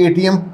ATM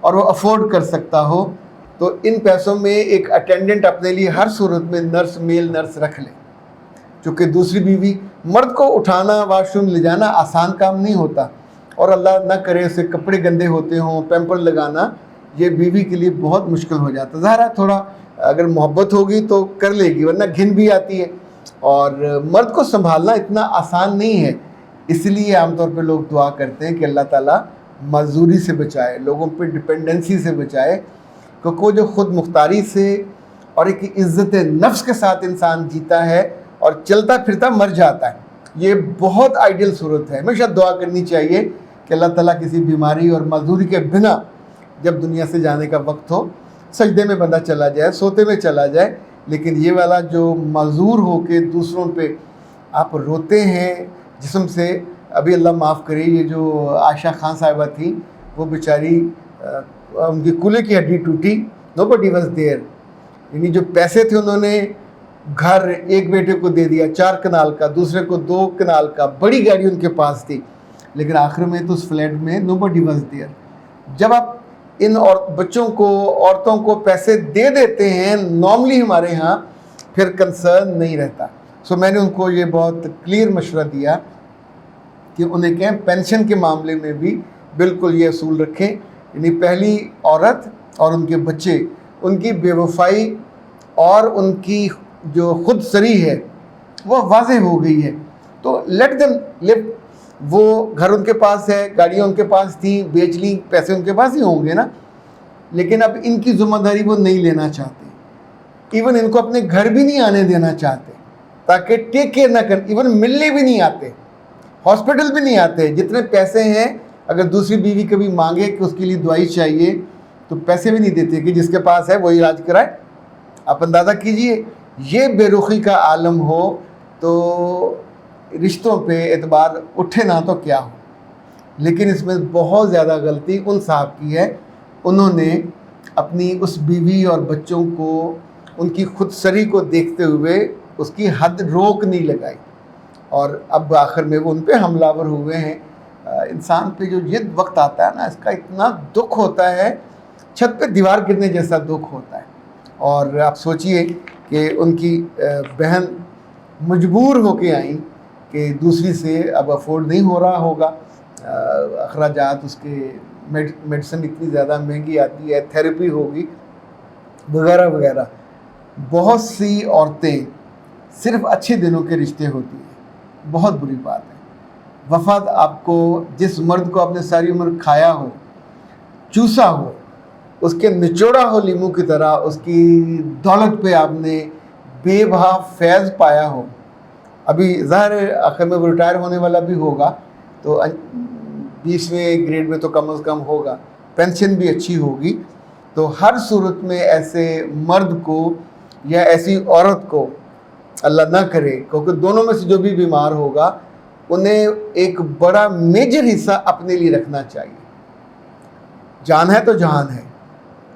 اور وہ afford کر سکتا ہو تو ان پیسوں میں ایک اٹینڈنٹ اپنے لیے ہر صورت میں میل نرس رکھ لے. چونکہ دوسری بیوی، مرد کو اٹھانا واش روم لے جانا آسان کام نہیں ہوتا، اور اللہ نہ کرے اسے کپڑے گندے ہوتے ہوں، پیمپر لگانا یہ بیوی کے لیے بہت مشکل ہو جاتا. ظاہر ہے تھوڑا اگر محبت ہوگی تو کر لے گی، ورنہ گھن بھی آتی ہے. اور مرد کو سنبھالنا اتنا آسان نہیں ہے، اس لیے عام طور پہ لوگ دعا کرتے ہیں کہ اللہ تعالیٰ معذوری سے بچائے، لوگوں پہ ڈپینڈنسی سے بچائے، کیونکہ وہ جو خود مختاری سے اور ایک عزت نفس کے ساتھ انسان جیتا ہے اور چلتا پھرتا مر جاتا ہے. یہ بہت آئیڈیل صورت ہے. ہمیشہ دعا کرنی چاہیے کہ اللہ تعالیٰ کسی بیماری اور معذوری کے بنا جب دنیا سے جانے کا وقت ہو سجدے میں بندہ چلا جائے، سوتے میں چلا جائے. لیکن یہ والا جو معذور ہو کے دوسروں پہ آپ روتے ہیں جسم سے، ابھی اللہ معاف کرے یہ جو عائشہ خان صاحبہ تھی، وہ بیچاری ان کی کولے کی ہڈی ٹوٹی، nobody was there. یعنی جو پیسے تھے انہوں نے گھر ایک بیٹے کو دے دیا 4 کنال کا، دوسرے کو 2 کنال کا، بڑی گاڑی ان کے پاس تھی، لیکن آخر میں تو اس فلیٹ میں nobody was there. جب آپ ان بچوں کو، عورتوں کو پیسے دے دیتے ہیں نارملی ہمارے ہاں، پھر کنسرن نہیں رہتا. سو میں نے ان کو یہ بہت کلیئر مشورہ دیا کہ انہیں کہیں پینشن کے معاملے میں بھی بالکل یہ اصول رکھیں. یعنی پہلی عورت اور ان کے بچے، ان کی بے وفائی اور ان کی جو خود سری ہے وہ واضح ہو گئی ہے، تو لیٹ دم لیو. وہ گھر ان کے پاس ہے، گاڑیاں ان کے پاس تھیں، بیچ لیں، پیسے ان کے پاس ہی ہوں گے نا. لیکن اب ان کی ذمہ داری وہ نہیں لینا چاہتے، ایون ان کو اپنے گھر بھی نہیں آنے دینا چاہتے تاکہ ٹیک کیئر نہ کر، ایون ملنے بھی نہیں آتے، ہاسپٹل بھی نہیں آتے. جتنے پیسے ہیں اگر دوسری بیوی کبھی مانگے کہ اس کے لیے دوائی چاہیے تو پیسے بھی نہیں دیتے کہ جس کے پاس ہے وہی علاج کرائے. آپ اندازہ کیجئے یہ بے رخی کا عالم ہو تو رشتوں پہ اعتبار اٹھے نہ تو کیا ہو. لیکن اس میں بہت زیادہ غلطی ان صاحب کی ہے، انہوں نے اپنی اس بیوی اور بچوں کو ان کی خود سری کو دیکھتے ہوئے اس کی حد روک نہیں لگائی، اور اب آخر میں وہ ان پہ حملہ آور ہوئے ہیں. انسان پہ جو یہ وقت آتا ہے نا، اس کا اتنا دکھ ہوتا ہے، چھت پہ دیوار گرنے جیسا دکھ ہوتا ہے. اور آپ سوچئے کہ ان کی بہن مجبور ہو کے آئیں کہ دوسری سے اب افورڈ نہیں ہو رہا ہوگا، اخراجات اس کے، میڈیسن اتنی زیادہ مہنگی آتی ہے، تھیراپی ہوگی وغیرہ وغیرہ. بہت سی عورتیں صرف اچھے دنوں کے رشتے ہوتی ہیں، بہت بری بات ہے. وفات آپ کو، جس مرد کو آپ نے ساری عمر کھایا ہو، چوسا ہو، اس کے نچوڑا ہو لیمو کی طرح، اس کی دولت پہ آپ نے بے بہا فیض پایا ہو. ابھی ظاہر ہے آخر میں وہ ریٹائر ہونے والا بھی ہوگا تو 20ویں گریڈ میں تو کم از کم ہوگا، پینشن بھی اچھی ہوگی. تو ہر صورت میں ایسے مرد کو یا ایسی عورت کو اللہ نہ کرے، کیونکہ دونوں میں سے جو بھی بیمار ہوگا انہیں ایک بڑا میجر حصہ اپنے لیے رکھنا چاہیے. جان ہے تو جان ہے،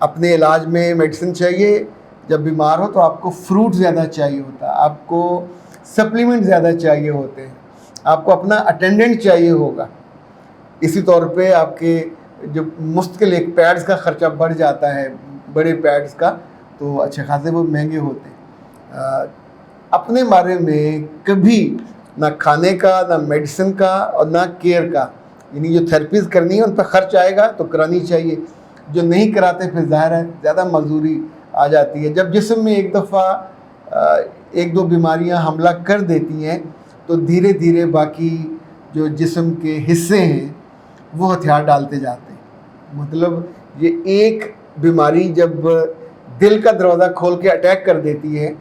اپنے علاج میں میڈیسن چاہیے. جب بیمار ہو تو آپ کو فروٹ زیادہ چاہیے ہوتا ہے، آپ کو سپلیمنٹ زیادہ چاہیے ہوتے ہیں، آپ کو اپنا اٹینڈنٹ چاہیے ہوگا. اسی طور پہ آپ کے جو مستقل ایک پیڈز کا خرچہ بڑھ جاتا ہے، بڑے پیڈز کا، تو اچھے خاصے وہ مہنگے ہوتے ہیں. اپنے بارے میں کبھی نہ کھانے کا، نہ میڈیسن کا، اور نہ کیئر کا، یعنی جو تھیراپیز کرنی ہے ان پہ خرچ آئے گا تو کرانی چاہیے. جو نہیں کراتے پھر ظاہر ہے زیادہ معذوری آ جاتی ہے. جب جسم میں ایک دفعہ 1-2 بیماریاں حملہ کر دیتی ہیں تو دھیرے دھیرے باقی جو جسم کے حصے ہیں وہ ہتھیار ڈالتے جاتے ہیں. مطلب یہ ایک بیماری جب دل کا دروازہ کھول کے اٹیک کر دیتی ہے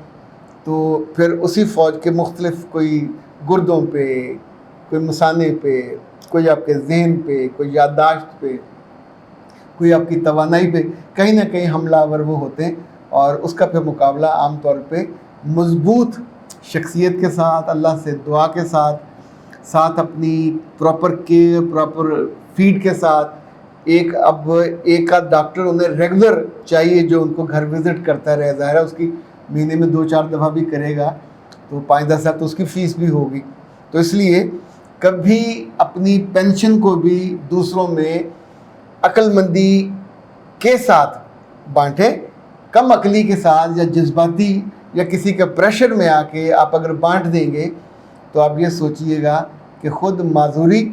تو پھر اسی فوج کے مختلف، کوئی گردوں پہ، کوئی مثانے پہ، کوئی آپ کے ذہن پہ، کوئی یادداشت پہ، کوئی آپ کی توانائی پہ کہیں نہ کہیں حملہ آور وہ ہوتے ہیں. اور اس کا پھر مقابلہ عام طور پہ مضبوط شخصیت کے ساتھ، اللہ سے دعا کے ساتھ اپنی پراپر کیئر، پراپر فیڈ کے ساتھ. اب ایک آدھ ڈاکٹر انہیں ریگولر چاہیے جو ان کو گھر وزٹ کرتا رہے. ظاہر ہے اس کی مہینے میں 2-4 دفعہ بھی کرے گا تو 5-10 ہزار تو اس کی فیس بھی ہوگی. تو اس لیے کبھی اپنی پینشن کو بھی دوسروں میں عقل مندی کے ساتھ بانٹیں. کم عقلی کے ساتھ یا جذباتی یا کسی کے پریشر میں آ کے آپ اگر بانٹ دیں گے تو آپ یہ سوچئے گا کہ خود معذوری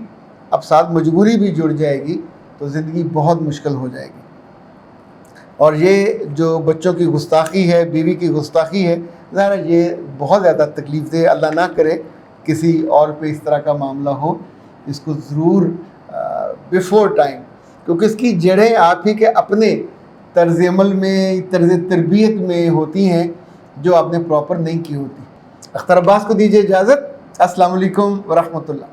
اب ساتھ مجبوری بھی جڑ جائے گی تو زندگی بہت مشکل ہو جائے گی. اور یہ جو بچوں کی گستاخی ہے، بیوی کی گستاخی ہے، ظاہر یہ بہت زیادہ تکلیف دہ، اللہ نہ کرے کسی اور پہ اس طرح کا معاملہ ہو. اس کو ضرور بیفور ٹائم، کیونکہ اس کی جڑیں آپ ہی کے اپنے طرز عمل میں، طرز تربیت میں ہوتی ہیں جو آپ نے پراپر نہیں کی ہوتی. اختر عباس کو دیجیے اجازت. السلام علیکم ورحمۃ اللہ.